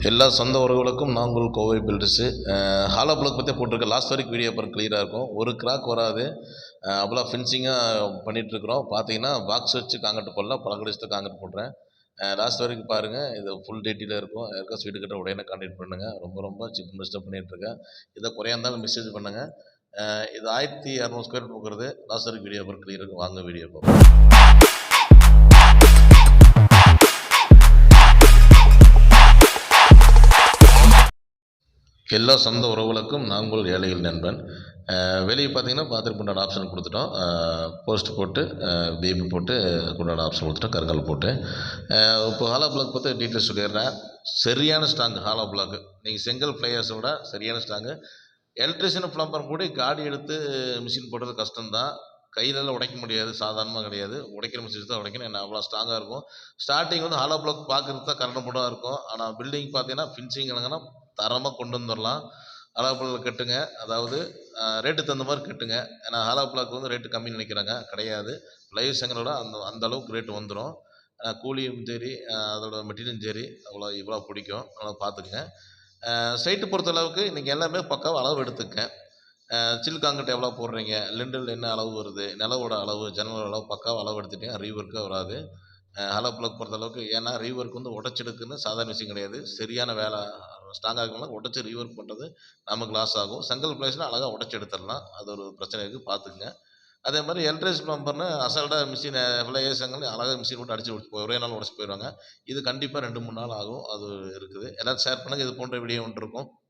எல்லா சொந்த உறவுகளுக்கும் நான் உங்கள் கோவை பில்டர்ஸு. ஹாலோ பிளாக் பற்றி போட்டிருக்கேன். லாஸ்ட் வரைக்கும் வீடியோ பாருங்க, கிளியராக இருக்கும். ஒரு கிராக் வராது. அவ்வளோ ஃபினிஷிங்காக பண்ணிகிட்ருக்குறோம். பார்த்தீங்கன்னா பாக்ஸ் வச்சு காங்கிரீட் போடல, பழக்கடிச்சு காங்கிரீட் போடுறேன். லாஸ்ட் வரைக்கும் பாருங்கள். இது ஃபுல் டீட்டெயிலாக இருக்கும். யாருக்கா வீடு கட்ட உடனே கான்டாக்ட் பண்ணுங்கள். ரொம்ப ரொம்ப சீப் அண்ட் பெஸ்ட்டாக பண்ணிகிட்ருக்கேன். இதை குறையா இருந்தாலும் மெசேஜ் பண்ணுங்கள். இது 1200 ஸ்கொயர் ஃபீட் போகிறது. லாஸ்ட் வரைக்கும் வீடியோ பாருங்க, கிளியர் இருக்கும். வாங்க வீடியோ பார்ப்போம். எல்லா சொந்த உறவுகளுக்கும் நான் உங்கள் ஏழைகள் நண்பன். வெளியே பார்த்தீங்கன்னா பாத்ரூம் உண்டான ஆப்ஷன் கொடுத்துட்டோம். போஸ்ட் போட்டு பேபி போட்டு உண்டான ஆப்ஷன் கொடுத்துட்டோம், கருங்கல் போட்டு. இப்போ ஹாலோ பிளாக் பற்றி டீட்டெயில்ஸ் சொல்லிடுறேன். சரியான ஸ்ட்ராங்கு ஹாலோ பிளாக்கு. நீங்கள் செங்கல் ஃப்ளையர்ஸை விட சரியான ஸ்ட்ராங்கு. எலக்ட்ரிஷியன் ப்ளம்பர் கூட காடி எடுத்து மிஷின் போடுறது கஷ்டம்தான். கையிலலாம் உடைக்க முடியாது, சாதாரணமாக கிடையாது. உடைக்கிற மிஷின் தான் உடைக்கணும். ஏன்னா அவ்வளோ ஸ்ட்ராங்காக இருக்கும். ஸ்டார்டிங் வந்து ஹாலோ பிளாக் பார்க்குறது தான் கரண்டு போடாக இருக்கும். ஆனால் பில்டிங் பார்த்தீங்கன்னா ஃபினிஷிங் என்னங்கன்னா தரமாக கொண்டு வந்துடலாம். ஹாலோ பிளாக் கட்டுங்க. அதாவது ரேட்டுக்கு தகுந்த மாதிரி கட்டுங்க. ஏன்னா ஹாலோ பிளாக் வந்து ரேட்டு கம்மின்னு நினைக்கிறாங்க, கிடையாது. லைவ் செங்கலோட அந்த அளவுக்கு ரேட்டு வந்துடும். கூலியும் சரி, அதோட மெட்டீரியலும் சரி, அவ்வளோ இவ்வளோ பிடிக்கும். அதனால் பார்த்துக்குங்க. சைட்டு பொறுத்தளவுக்கு நீங்கள் எல்லாமே பக்காவாக அளவு எடுத்துக்கங்க. சில் காங்கிரீட் எவ்வளோ போடுறீங்க, லிண்டல் என்ன அளவு வருது, நிலவோட அளவு, ஜன்னலோட அளவு பக்காவாக அளவு எடுத்துட்டீங்க, ரீவொர்க்கே வராது. ஹாலோ பிளாக் பொறுத்தளவுக்கு. ஏன்னா ரீவொர்க் வந்து உடச்செடுக்குன்னு சாதாரண விஷயம் கிடையாது. சரியான வேலை ஸ்ட்ராங்காக இருக்கணும். உடச்சி ரீவொர்க் பண்ணுறது நமக்கு லாஸ் ஆகும். செங்கல் பிளேஸ்னால் அழகாக உடச்சி எடுத்துடலாம். அது ஒரு பிரச்சனை இருக்குது, பார்த்துக்குங்க. அதே மாதிரி எலக்ட்ரிஷியன் ப்ளம்பர்னு அசால்ட்டாக மிஷினை ஃப்ளையர் செங்கல் அழகாக மிஷின் போட்டு அடிச்சு ஒரே நாள் உடச்சி போயிடுவாங்க. இது கண்டிப்பாக 2-3 நாள் ஆகும். அது இருக்குது. எல்லாம் ஷேர் பண்ணுங்கள். இது போன்ற வீடியோ ஒன்று இருக்கும்.